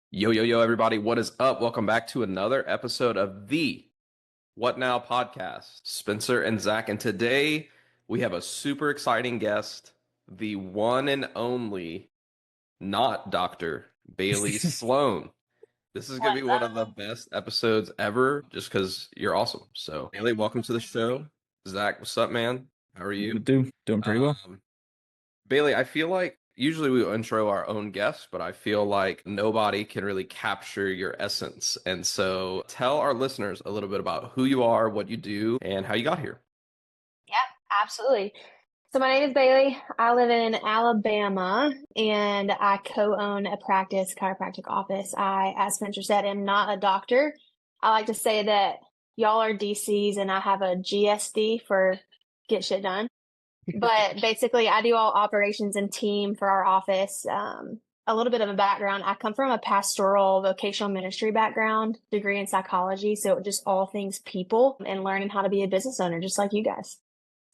Yo, yo, yo, everybody. What is up? Welcome back to another episode of the What Now podcast. Spencer and Zach. And today we have a super exciting guest, the one and only, not Dr. Bailey Sloan. This is going to be What's one of the up? best episodes ever just because you're awesome. So, Bailey, welcome to the show. Zach, what's up, man? How are What you? to do? Doing pretty well. Bailey, I feel like usually we intro our own guests, but I feel like nobody can really capture your essence. And so tell our listeners a little bit about who you are, what you do, and how you got here. Yeah, absolutely. So my name is Bailey. I live in Alabama and I co-own a practice chiropractic office. I, as Spencer said, am not a doctor. I like to say that y'all are DCs and I have a GSD for get shit done. But basically, I do all operations and team for our office. A little bit of a background. I come from a pastoral vocational ministry background, degree in psychology. So just all things people and learning how to be a business owner, just like you guys.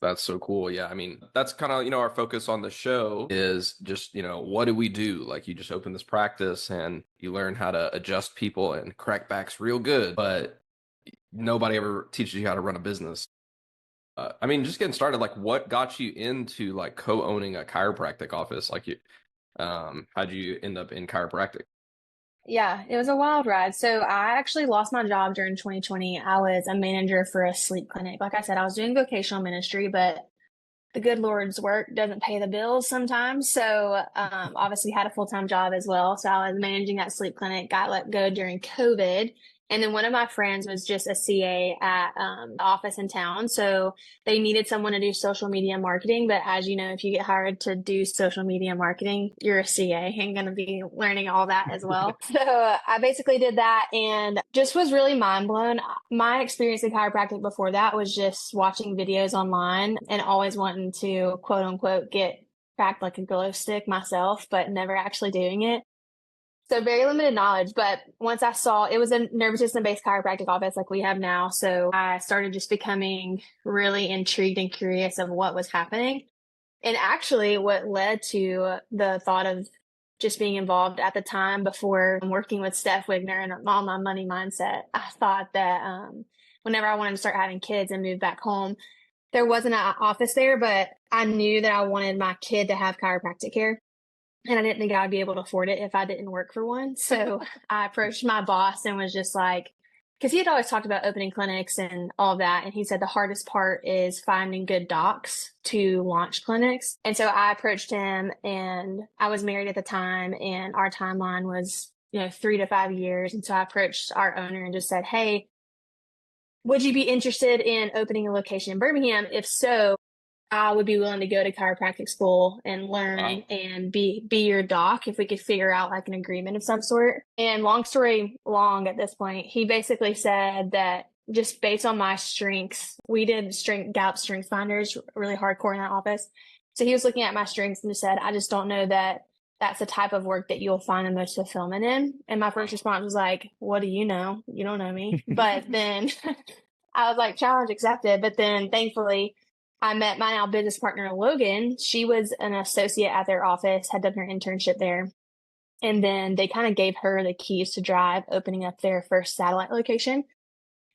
That's so cool. Yeah, I mean, that's kind of, our focus on the show is just, what do we do? Like you just open this practice and you learn how to adjust people and crack backs real good, but nobody ever teaches you how to run a business. I mean, just getting started, like what got you into like co-owning a chiropractic office? How'd you end up in chiropractic? Yeah, it was a wild ride. So I actually lost my job during 2020. I was a manager for a sleep clinic. Like I said, I was doing vocational ministry, but the good Lord's work doesn't pay the bills sometimes. So obviously had a full-time job as well. So I was managing that sleep clinic, got let go during COVID. And then one of my friends was just a CA at the office in town. So they needed someone to do social media marketing. But as you know, if you get hired to do social media marketing, you're a CA and going to be learning all that as well. So I basically did that and just was really mind blown. My experience in chiropractic before that was just watching videos online and always wanting to quote unquote get cracked like a glow stick myself, but never actually doing it. So very limited knowledge, but once I saw it was a nervous system based chiropractic office like we have now. So I started just becoming really intrigued and curious of what was happening. And actually what led to the thought of just being involved at the time before working with Steph Wigner and all my money mindset, I thought that whenever I wanted to start having kids and move back home, there wasn't an office there, but I knew that I wanted my kid to have chiropractic care. And I didn't think I would be able to afford it if I didn't work for one. So I approached my boss and was just like, because he had always talked about opening clinics and all of that. And he said the hardest part is finding good docs to launch clinics. And so I approached him and I was married at the time and our timeline was, 3 to 5 years. And so I approached our owner and just said, hey, would you be interested in opening a location in Birmingham? If so, I would be willing to go to chiropractic school and learn Wow. and be your doc if we could figure out like an agreement of some sort. And long story long at this point, he basically said that just based on my strengths, we did Gallup strength finders really hardcore in that office. So he was looking at my strengths and just said, I just don't know that that's the type of work that you'll find the most fulfillment in. And my first response was like, what do you know? You don't know me. But then I was like, challenge accepted. But then thankfully, I met my now business partner, Logan. She was an associate at their office, had done her internship there. And then they kind of gave her the keys to drive, opening up their first satellite location.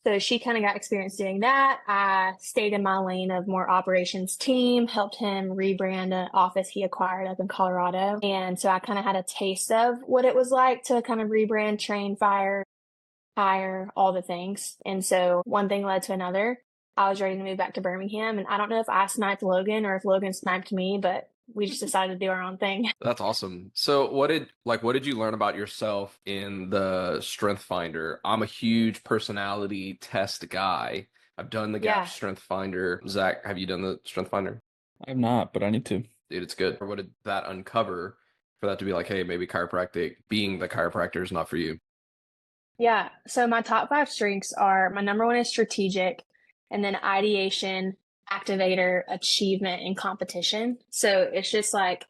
So she kind of got experience doing that. I stayed in my lane of more operations team, helped him rebrand an office he acquired up in Colorado. And so I kind of had a taste of what it was like to kind of rebrand, train, fire, hire, all the things. And so one thing led to another. I was ready to move back to Birmingham. And I don't know if I sniped Logan or if Logan sniped me, but we just decided to do our own thing. That's awesome. So what did you learn about yourself in the Strength Finder? I'm a huge personality test guy. I've done the Gap Yeah. Strength Finder. Zach, have you done the Strength Finder? I have not, but I need to. Dude, it's good. Or what did that uncover for that to be like, hey, maybe chiropractic, being the chiropractor is not for you? Yeah. So my top five strengths are my number one is strategic, and then ideation, activator, achievement, and competition. So it's just like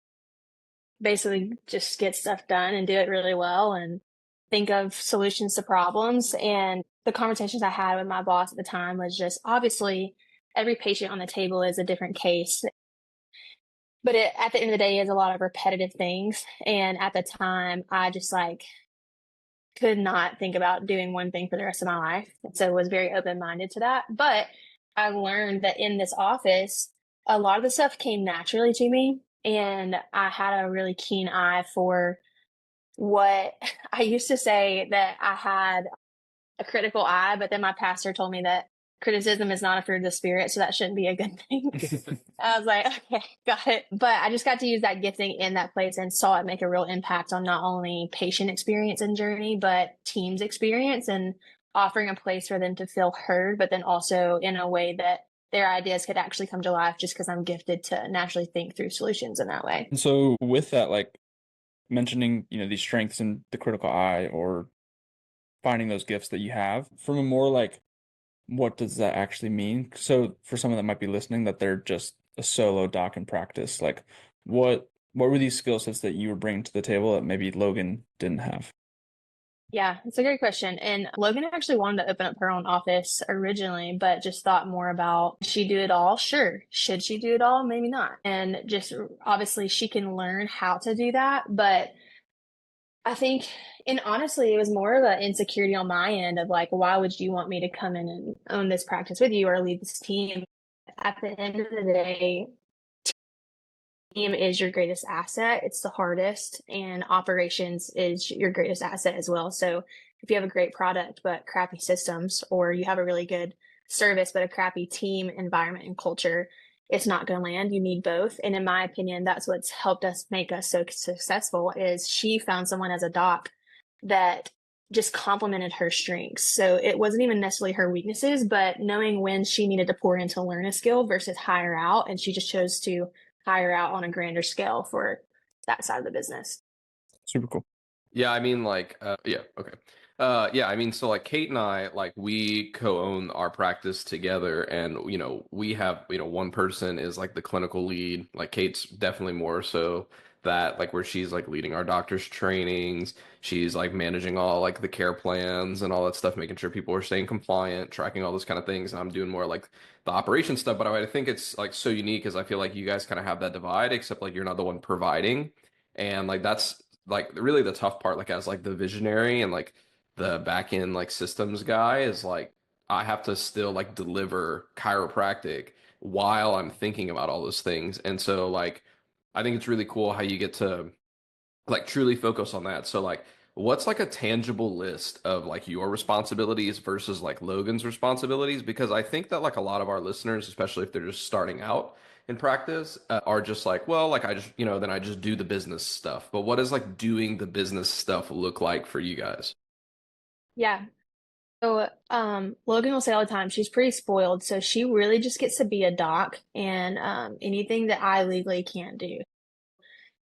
basically just get stuff done and do it really well and think of solutions to problems. And the conversations I had with my boss at the time was just obviously every patient on the table is a different case, but at the end of the day is a lot of repetitive things. And at the time, I just like could not think about doing one thing for the rest of my life. So was very open-minded to that. But I learned that in this office, a lot of the stuff came naturally to me. And I had a really keen eye for what I used to say that I had a critical eye, but then my pastor told me that criticism is not a fruit of the spirit, so that shouldn't be a good thing. I was like, okay, got it. But I just got to use that gifting in that place and saw it make a real impact on not only patient experience and journey, but team's experience, and offering a place for them to feel heard, but then also in a way that their ideas could actually come to life just because I'm gifted to naturally think through solutions in that way. And so with that, like mentioning, these strengths in the critical eye or finding those gifts that you have from a more like, what does that actually mean? So for someone that might be listening, that they're just a solo doc in practice, like what were these skill sets that you were bringing to the table that maybe Logan didn't have? Yeah, it's a great question. And Logan actually wanted to open up her own office originally, but just thought more about, should she do it all? Sure. Should she do it all? Maybe not. And just obviously she can learn how to do that. But I think, and honestly, it was more of an insecurity on my end of like, why would you want me to come in and own this practice with you or lead this team? At the end of the day, team is your greatest asset. It's the hardest, and operations is your greatest asset as well. So if you have a great product but crappy systems, or you have a really good service but a crappy team environment and culture, it's not going to land. You need both. And in my opinion, that's what's helped us make us so successful is she found someone as a doc that just complemented her strengths. So it wasn't even necessarily her weaknesses, but knowing when she needed to pour in to learn a skill versus hire out. And she just chose to hire out on a grander scale for that side of the business. Super cool. Yeah, I mean, like, yeah, okay. Yeah, I mean, so like Kate and I, like, we co-own our practice together, and we have, one person is like the clinical lead. Like Kate's definitely more so that, like, where she's like leading our doctor's trainings, she's like managing all like the care plans and all that stuff, making sure people are staying compliant, tracking all those kind of things. And I'm doing more like the operation stuff. But I think it's like so unique, is I feel like you guys kind of have that divide, except like you're not the one providing. And like that's like really the tough part, like as like the visionary and like the back end like systems guy, is like I have to still like deliver chiropractic while I'm thinking about all those things. And so like I think it's really cool how you get to like truly focus on that. So like what's like a tangible list of like your responsibilities versus like Logan's responsibilities? Because I think that like a lot of our listeners, especially if they're just starting out in practice, are just like, well, like I just, then I just do the business stuff. But what does like doing the business stuff look like for you guys? Yeah. So Logan will say all the time, she's pretty spoiled. So she really just gets to be a doc and anything that I legally can't do.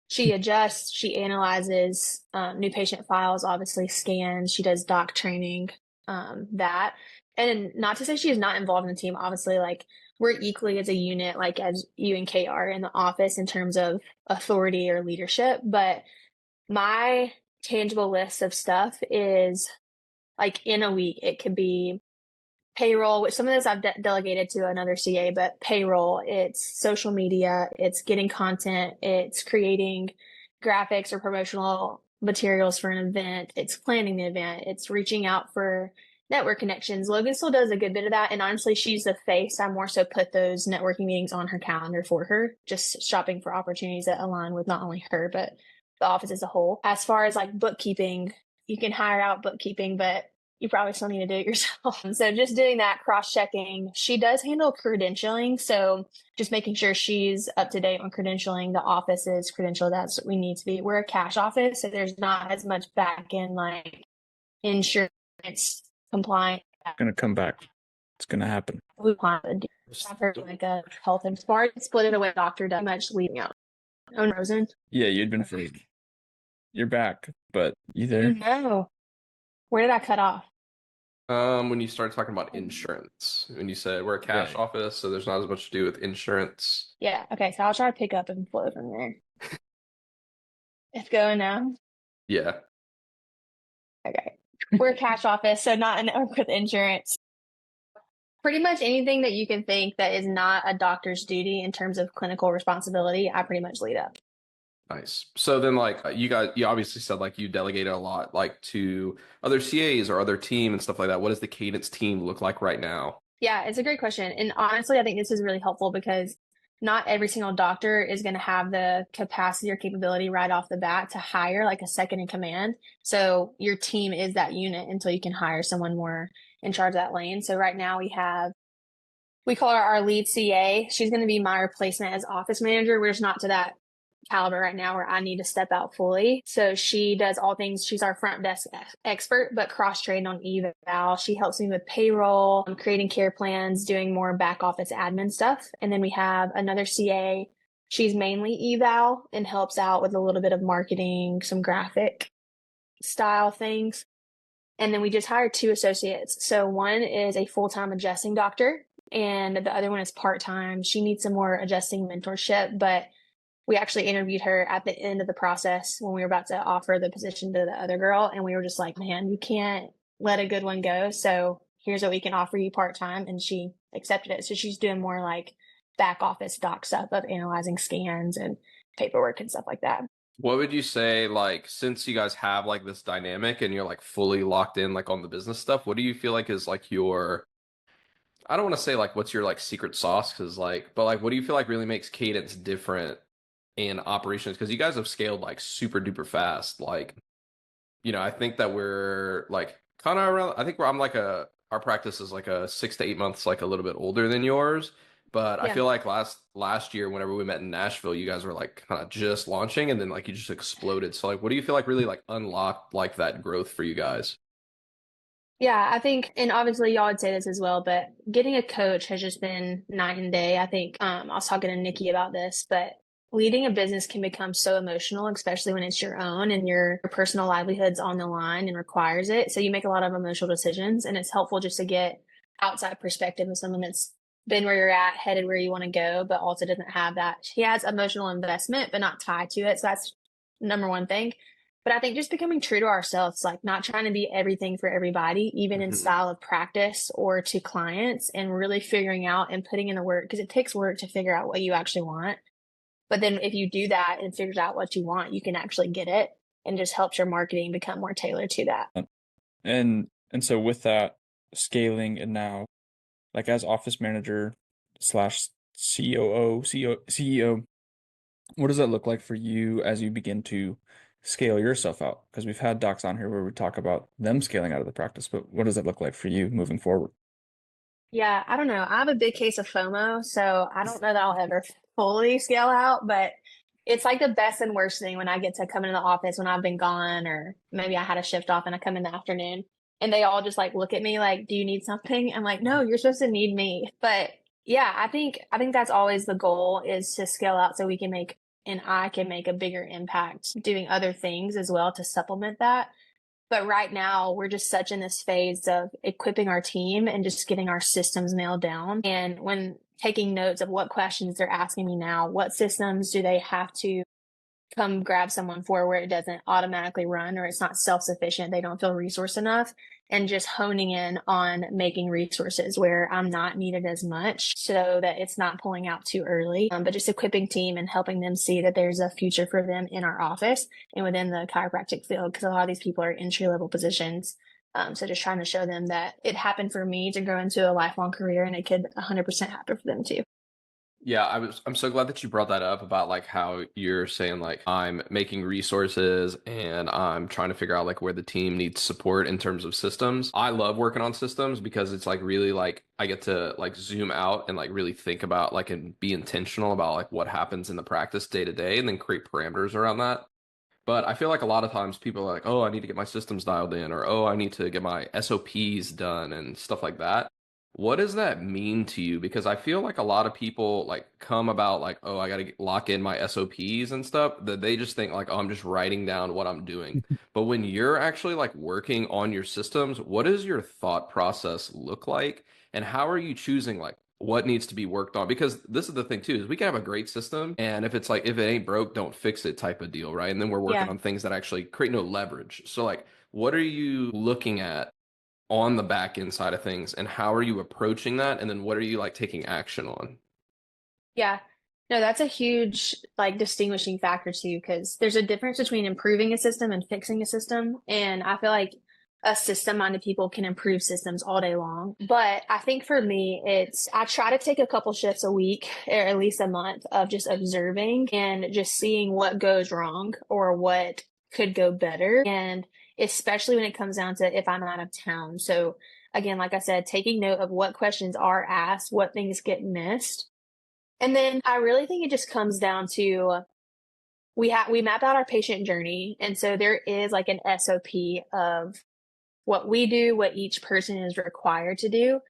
She adjusts, she analyzes new patient files, obviously scans, she does doc training, that. And not to say she is not involved in the team, obviously, like we're equally as a unit, like as you and Kate are in the office in terms of authority or leadership. But my tangible list of stuff is like in a week, it could be payroll, which some of this I've delegated to another CA, but payroll, it's social media, it's getting content, it's creating graphics or promotional materials for an event, it's planning the event, it's reaching out for network connections. Logan still does a good bit of that. And honestly, she's the face. I more so put those networking meetings on her calendar for her, just shopping for opportunities that align with not only her, but the office as a whole. As far as like bookkeeping, you can hire out bookkeeping, but you probably still need to do it yourself. So just doing that, cross-checking. She does handle credentialing. So just making sure she's up to date on credentialing. The office is credentialed. That's what we need to be. We're a cash office, so there's not as much back end like insurance compliance. It's gonna come back. It's gonna happen. We want to do. I've heard like a health and smart split it away. Doctor does much leaving out. Oh, Rosen. Yeah, you'd been frozen. You're back, but you there? No. Where did I cut off? When you started talking about insurance, when you said we're a cash Right. office, so there's not as much to do with insurance. Yeah. Okay. So I'll try to pick up and flow from there. It's going now. Yeah. Okay. We're a cash office, so not a network with insurance. Pretty much anything that you can think that is not a doctor's duty in terms of clinical responsibility, I pretty much lead up. Nice. So then like you obviously said like you delegated a lot like to other CAs or other team and stuff like that. What does the Cadence team look like right now? Yeah, it's a great question. And honestly, I think this is really helpful because not every single doctor is going to have the capacity or capability right off the bat to hire like a second in command. So your team is that unit until you can hire someone more in charge of that lane. So right now we call her our lead CA. She's going to be my replacement as office manager. We're just not to that caliber right now where I need to step out fully. So she does all things. She's our front desk expert, but cross-trained on eval. She helps me with payroll, creating care plans, doing more back office admin stuff. And then we have another CA. She's mainly eval and helps out with a little bit of marketing, some graphic style things. And then we just hired two associates. So one is a full-time adjusting doctor and the other one is part-time. She needs some more adjusting mentorship, but we actually interviewed her at the end of the process when we were about to offer the position to the other girl. And we were just like, man, you can't let a good one go. So here's what we can offer you part-time. And she accepted it. So she's doing more like back office doc stuff of analyzing scans and paperwork and stuff like that. What would you say, like, since you guys have like this dynamic and you're like fully locked in like on the business stuff, what do you feel like is like your, I don't want to say like what's your like secret sauce, because like, but like what do you feel like really makes Cadence different in operations? Because you guys have scaled like super duper fast. Like, I think that we're like kind of around, I think I'm like our practice is like a 6 to 8 months, like a little bit older than yours. But I Yeah. feel like last year, whenever we met in Nashville, you guys were like kind of just launching and then like you just exploded. So like, what do you feel like really like unlocked like that growth for you guys? Yeah, I think, and obviously y'all would say this as well, but getting a coach has just been night and day. I think I was talking to Nikki about this, but leading a business can become so emotional, especially when it's your own and your personal livelihood's on the line and requires it. So you make a lot of emotional decisions, and it's helpful just to get outside perspective of someone that's been where you're at, headed where you want to go, but also doesn't have that. He has emotional investment, but not tied to it. So that's number one thing. But I think just becoming true to ourselves, like not trying to be everything for everybody, even in Mhm. style of practice or to clients, and really figuring out and putting in the work because it takes work to figure out what you actually want. But then if you do that and figures out what you want, you can actually get it and just helps your marketing become more tailored to that. And so with that scaling and now like as office manager slash CEO, what does that look like for you as you begin to scale yourself out? Because we've had docs on here where we talk about them scaling out of the practice, but what does that look like for you moving forward? Yeah, I don't know. I have a big case of FOMO, so I don't know that I'll ever fully scale out, but it's like the best and worst thing when I get to come into the office when I've been gone, or maybe I had a shift off and I come in the afternoon and they all just like look at me like, "Do you need something?" I'm like, "No, you're supposed to need me." But yeah, I think that's always the goal is to scale out so we can make and I can make a bigger impact doing other things as well to supplement that. But right now, we're just such in this phase of equipping our team and just getting our systems nailed down. And when taking notes of what questions they're asking me now, what systems do they have to come grab someone for where it doesn't automatically run or it's not self-sufficient, they don't feel resourced enough, and just honing in on making resources where I'm not needed as much so that it's not pulling out too early, but just equipping team and helping them see that there's a future for them in our office and within the chiropractic field, because a lot of these people are entry level positions. So just trying to show them that it happened for me to grow into a lifelong career and it could 100% happen for them too. Yeah, I'm so glad that you brought that up about like how you're saying like I'm making resources and I'm trying to figure out like where the team needs support in terms of systems. I love working on systems because it's like really like I get to like zoom out and like really think about like and be intentional about like what happens in the practice day to day and then create parameters around that. But I feel like a lot of times people are like, oh, I need to get my systems dialed in, or oh, I need to get my SOPs done and stuff like that. What does that mean to you? Because I feel like a lot of people like come about like, oh, I got to lock in my SOPs and stuff, that they just think like, oh, I'm just writing down what I'm doing. But when you're actually like working on your systems, what does your thought process look like? And how are you choosing like what needs to be worked on? Because this is the thing too, is we can have a great system and if it's like if it ain't broke don't fix it type of deal, right? And then we're working Yeah. on things that actually create no leverage. So like what are you looking at on the back end side of things and how are you approaching that, and then what are you like taking action on? Yeah. No, that's a huge like distinguishing factor too, because there's a difference between improving a system and fixing a system. And I feel like a system-minded people can improve systems all day long. But I think for me, it's I try to take a couple shifts a week or at least a month of just observing and just seeing what goes wrong or what could go better. And especially when it comes down to if I'm out of town. So again, like I said, taking note of what questions are asked, what things get missed, and then I really think it just comes down to we map out our patient journey. And so there is like an SOP of what we do, what each person is required to do.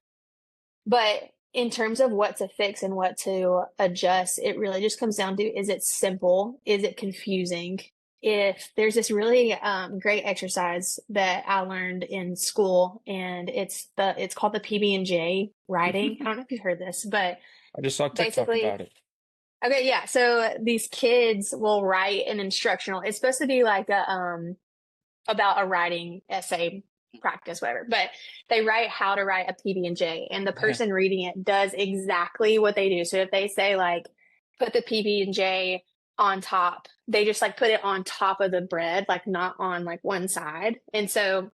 But in terms of what to fix and what to adjust, it really just comes down to, is it simple? Is it confusing? If there's this really great exercise that I learned in school, and it's called the PB&J writing. I don't know if you've heard this, but I just saw TikTok basically, about it. okay, yeah. So these kids will write an instructional. It's supposed to be like a about a writing essay practice, whatever. But they write how to write a PB&J, and the Yeah. person reading it does exactly what they do. So if they say like put the PB&J on top, they just like put it on top of the bread, like not on like one side. And so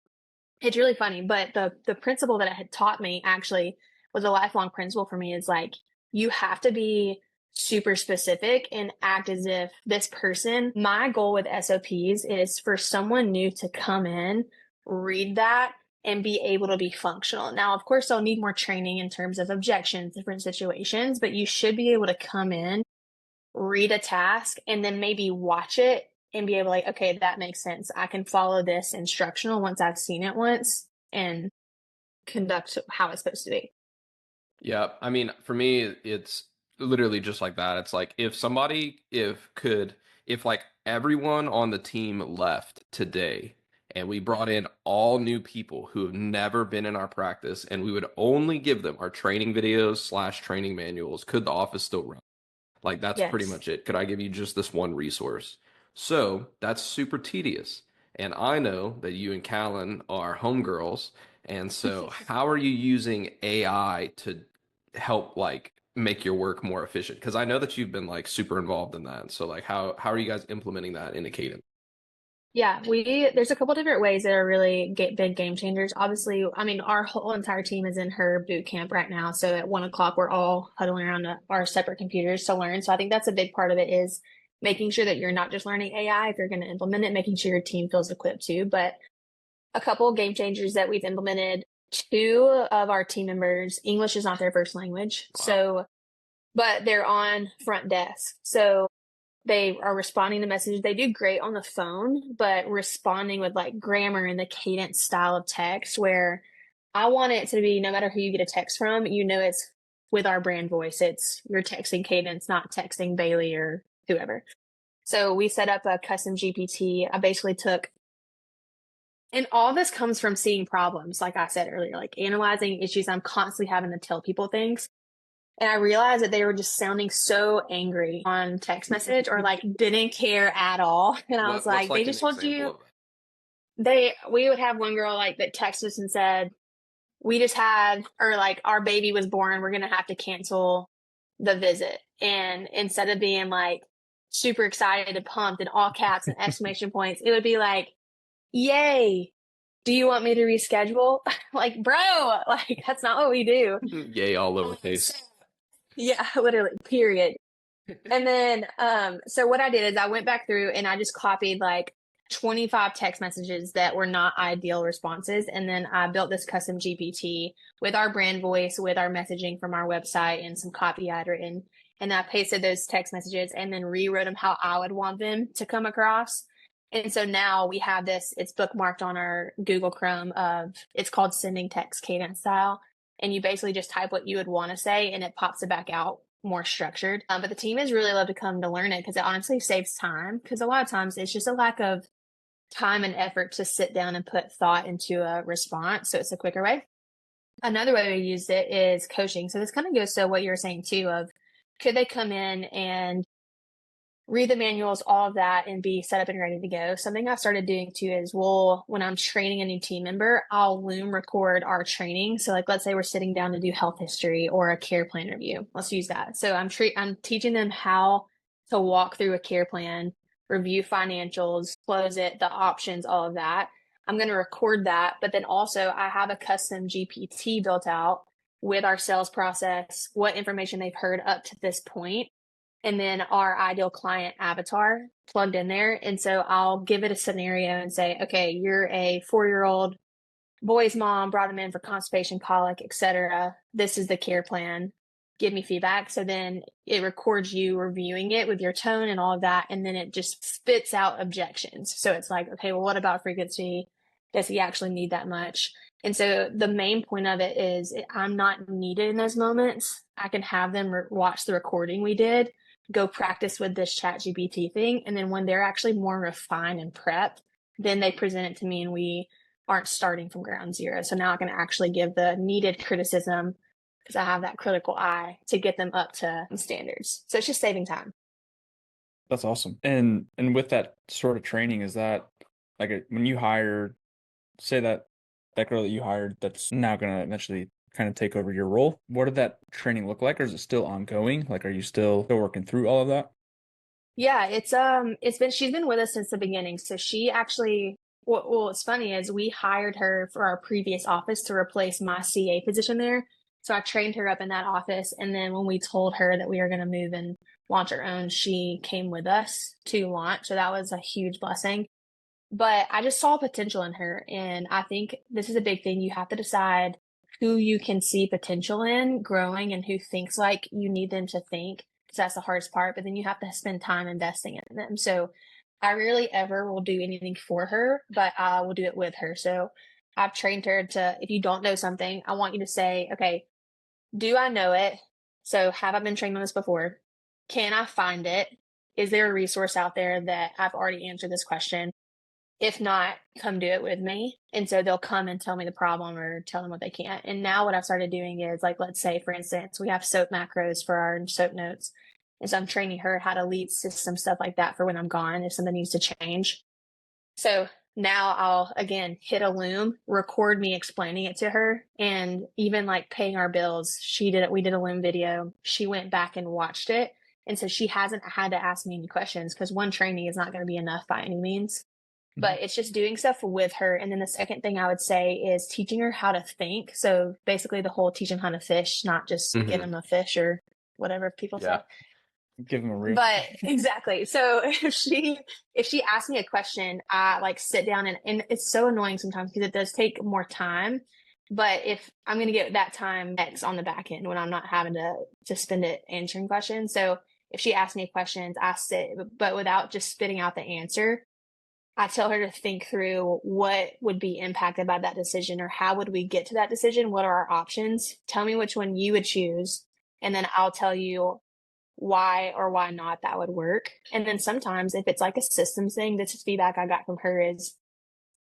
it's really funny, but the principle that it had taught me actually was a lifelong principle for me, is like you have to be super specific and act as if this person, my goal with SOPs is for someone new to come in, read that, and be able to be functional. Now, of course, they'll need more training in terms of objections, different situations, but you should be able to come in, read a task, and then maybe watch it and be able to like, okay, that makes sense. I can follow this instructional once I've seen it once and conduct how it's supposed to be. Yeah, I mean, for me, it's literally just like that. It's like if somebody, if like everyone on the team left today and we brought in all new people who have never been in our practice and we would only give them our training videos slash training manuals, could the office still run? Like that's pretty Yes. much it. Could I give you just this one resource? So that's super tedious. And I know that you and Callan are homegirls. And so how are you using AI to help like make your work more efficient? Because I know that you've been like super involved in that. So like how are you guys implementing that in Cadence? Yeah, there's a couple different ways that are really big game changers. Obviously, I mean, our whole entire team is in her boot camp right now. So at 1 o'clock, we're all huddling around our separate computers to learn. So I think that's a big part of it, is making sure that you're not just learning AI if you're going to implement it, making sure your team feels equipped too. But a couple of game changers that we've implemented, two of our team members, English is not their first language. Wow. So, but they're on front desk. So they are responding to messages. They do great on the phone, but responding with like grammar and the cadence style of text, where I want it to be no matter who you get a text from, it's with our brand voice. It's you're texting Cadence, not texting Bailey or whoever. So we set up a custom GPT. I basically took, and all this comes from seeing problems, like I said earlier, like analyzing issues. I'm constantly having to tell people things. And I realized that they were just sounding so angry on text message or like didn't care at all. And I was What's like, they like an just told example you of that? we would have one girl like that text us and said, we just had, or like our baby was born, we're going to have to cancel the visit. And instead of being like super excited and pumped and all caps and exclamation points, it would be like, yay. Do you want me to reschedule? Like, bro, like that's not what we do. Yay, all lowercase. Yeah, literally, period. And then, so what I did is I went back through and I just copied like 25 text messages that were not ideal responses. And then I built this custom GPT with our brand voice, with our messaging from our website and some copy I'd written. And I pasted those text messages and then rewrote them how I would want them to come across. And so now we have this, it's bookmarked on our Google Chrome it's called sending text cadence style. And you basically just type what you would want to say and it pops it back out more structured. But the team has really loved to come to learn it because it honestly saves time. Because a lot of times it's just a lack of time and effort to sit down and put thought into a response. So it's a quicker way. Another way we use it is coaching. So this kind of goes to what you were saying too of could they come in and read the manuals, all of that, and be set up and ready to go. Something I've started doing too is when I'm training a new team member, I'll Loom record our training. So like, let's say we're sitting down to do health history or a care plan review. Let's use that. So I'm teaching them how to walk through a care plan, review financials, close it, the options, all of that. I'm going to record that. But then also I have a custom GPT built out with our sales process, what information they've heard up to this point, and then our ideal client avatar plugged in there. And so I'll give it a scenario and say, okay, you're a 4-year-old boy's mom, brought him in for constipation, colic, etc. This is the care plan. Give me feedback. So then it records you reviewing it with your tone and all of that. And then it just spits out objections. So it's like, okay, well, what about frequency? Does he actually need that much? And so the main point of it is I'm not needed in those moments. I can have them watch the recording we did, go practice with this ChatGPT thing. And then when they're actually more refined and prepped, then they present it to me and we aren't starting from ground zero. So now I can actually give the needed criticism because I have that critical eye to get them up to standards. So it's just saving time. That's awesome. And with that sort of training, is that like when you hire, say that girl that you hired that's now going to eventually kind of take over your role, what did that training look like? Or is it still ongoing? Like, are you still working through all of that? Yeah, she's been with us since the beginning. So she actually, what's funny is we hired her for our previous office to replace my CA position there. So I trained her up in that office. And then when we told her that we were going to move and launch our own, she came with us to launch. So that was a huge blessing. But I just saw potential in her. And I think this is a big thing. You have to decide who you can see potential in growing and who thinks like you need them to think, because that's the hardest part. But then you have to spend time investing in them. So I rarely ever will do anything for her, but I will do it with her. So I've trained her to, if you don't know something, I want you to say, okay, do I know it? So have I been trained on this before? Can I find it? Is there a resource out there that I've already answered this question? If not, come do it with me. And so they'll come and tell me the problem or tell them what they can't. And now what I've started doing is, like, let's say, for instance, we have SOAP macros for our SOAP notes. And so I'm training her how to lead system stuff like that for when I'm gone, if something needs to change. So now I'll, again, hit a Loom, record me explaining it to her, and even like paying our bills. We did a Loom video. She went back and watched it. And so she hasn't had to ask me any questions because one training is not going to be enough by any means. But it's just doing stuff with her. And then the second thing I would say is teaching her how to think. So basically the whole teach them how to fish, not just give them a fish or whatever people say. Give them a reel. But exactly. So if she asks me a question, I like sit down and it's so annoying sometimes because it does take more time. But if I'm going to get that time X on the back end when I'm not having to spend it answering questions. So if she asks me questions, I sit, but without just spitting out the answer. I tell her to think through what would be impacted by that decision or how would we get to that decision? What are our options? Tell me which one you would choose. And then I'll tell you why or why not that would work. And then sometimes if it's like a systems thing, this is feedback I got from her is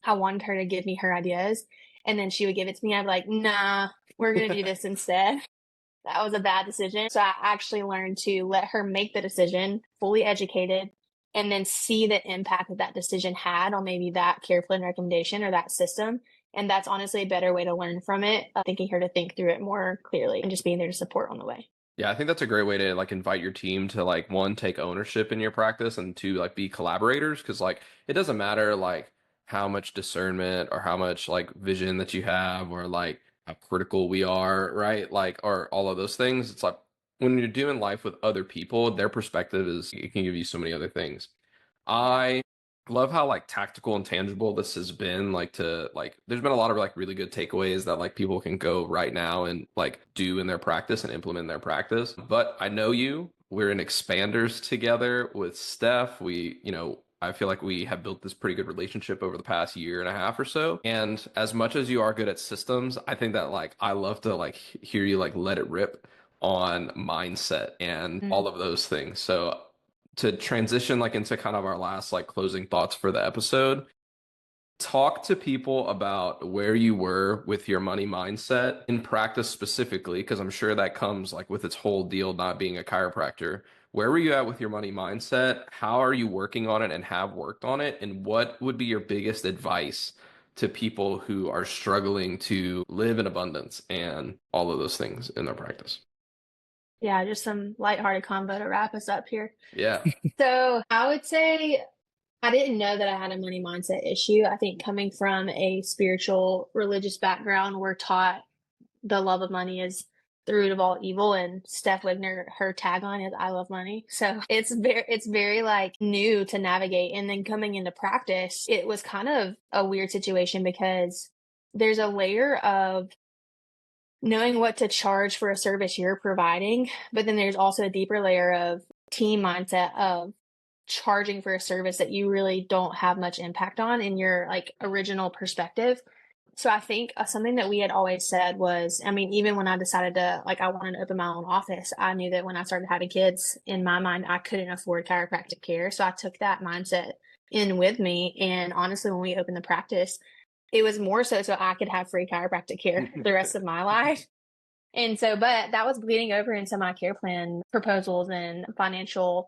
I wanted her to give me her ideas. And then she would give it to me. I'd be like, nah, we're going to do this instead. That was a bad decision. So I actually learned to let her make the decision, fully educated, and then see the impact that decision had on maybe that care plan recommendation or that system. And that's honestly a better way to learn from it, thinking her to think through it more clearly and just being there to support on the way. Yeah, I think that's a great way to like invite your team to like one, take ownership in your practice, and two, like be collaborators. Cause like it doesn't matter like how much discernment or how much like vision that you have or like how critical we are, right? Like, or all of those things. It's like when you're doing life with other people, their perspective is it can give you so many other things. I love how like tactical and tangible this has been like to like there's been a lot of like really good takeaways that like people can go right now and like do in their practice and implement in their practice. But I know we're in expanders together with Steph. I feel like we have built this pretty good relationship over the past year and a half or so. And as much as you are good at systems, I think that like I love to like hear you like let it rip on mindset and all of those things. So to transition like into kind of our last like closing thoughts for the episode, talk to people about where you were with your money mindset in practice specifically, because I'm sure that comes like with its whole deal not being a chiropractor. where were you at with your money mindset? How are you working on it and have worked on it? And what would be your biggest advice to people who are struggling to live in abundance and all of those things in their practice? Yeah, just some lighthearted convo to wrap us up here. Yeah. So I would say I didn't know that I had a money mindset issue. I think coming from a spiritual, religious background, we're taught the love of money is the root of all evil. And Steph Wigner, her tagline is "I love money." So it's very like new to navigate. And then coming into practice, it was kind of a weird situation because there's a layer of knowing what to charge for a service you're providing, but then there's also a deeper layer of team mindset of charging for a service that you really don't have much impact on in your like original perspective. So I think something that we had always said was, I mean, even when I decided to, like, I wanted to open my own office, I knew that when I started having kids, in my mind, I couldn't afford chiropractic care. So I took that mindset in with me. And honestly, when we opened the practice, it was more so I could have free chiropractic care the rest of my life. And so, but that was bleeding over into my care plan proposals and financial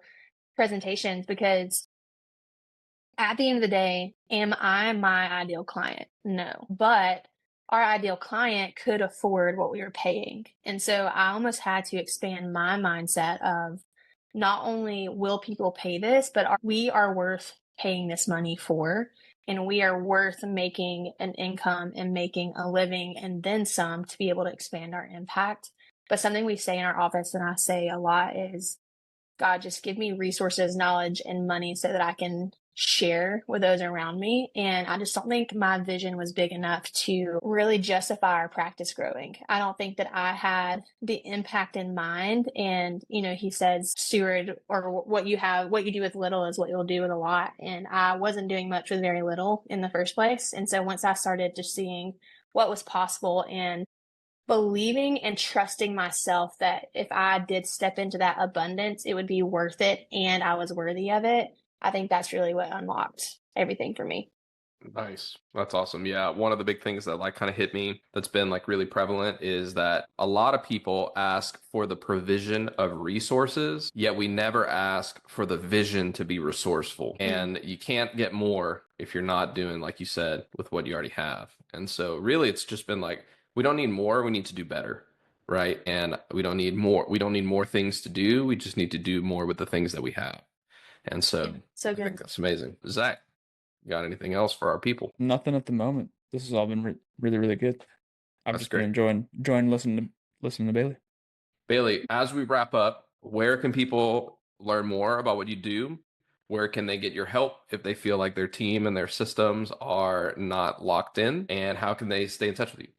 presentations because at the end of the day, am I my ideal client? No. But our ideal client could afford what we were paying. And so I almost had to expand my mindset of not only will people pay this, but we are worth paying this money for. And we are worth making an income and making a living and then some to be able to expand our impact. But something we say in our office and I say a lot is, God, just give me resources, knowledge, and money so that I can share with those around me. And I just don't think my vision was big enough to really justify our practice growing. I don't think that I had the impact in mind. And, you know, he says, steward, or what you do with little is what you'll do with a lot. And I wasn't doing much with very little in the first place. And so once I started just seeing what was possible and believing and trusting myself that if I did step into that abundance, it would be worth it and I was worthy of it. I think that's really what unlocked everything for me. Nice. That's awesome. Yeah. One of the big things that like kind of hit me that's been like really prevalent is that a lot of people ask for the provision of resources, yet we never ask for the vision to be resourceful. And you can't get more if you're not doing, like you said, with what you already have. And so really it's just been like, we don't need more, we need to do better. Right. And we don't need more. We don't need more things to do. We just need to do more with the things that we have. And so So I think good. that's amazing. Zach, got anything else for our people? Nothing at the moment. This has all been really, really good. I've That's just been great. enjoying listening to Bailey. Bailey, as we wrap up, where can people learn more about what you do? Where can they get your help if they feel like their team and their systems are not locked in? And how can they stay in touch with you?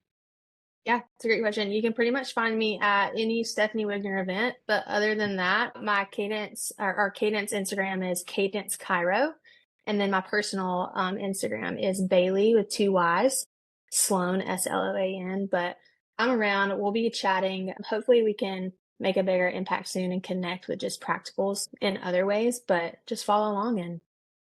Yeah, it's a great question. You can pretty much find me at any Stephanie Wigner event. But other than that, my Cadence, our Cadence Instagram is Cadence Chiro. And then my personal Instagram is Bailey with 2 Y's, Sloan, Sloan. But I'm around. We'll be chatting. Hopefully we can make a bigger impact soon and connect with just practicals in other ways. But just follow along and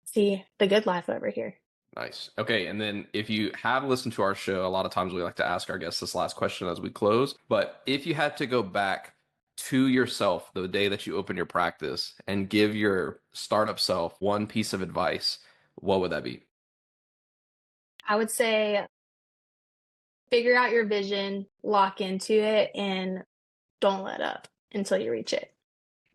see the good life over here. Nice. Okay. And then if you have listened to our show, a lot of times we like to ask our guests this last question as we close. But if you had to go back to yourself the day that you open your practice and give your startup self one piece of advice, what would that be? I would say figure out your vision, lock into it, and don't let up until you reach it.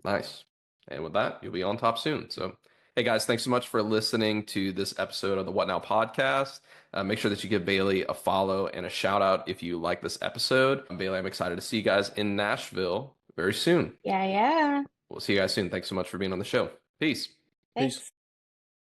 Nice. And with that, you'll be on top soon. So, hey guys, thanks so much for listening to this episode of the What Now podcast. Make sure that you give Bailey a follow and a shout out if you like this episode. Bailey, I'm excited to see you guys in Nashville very soon. Yeah. We'll see you guys soon. Thanks so much for being on the show. Peace. Thanks. Peace.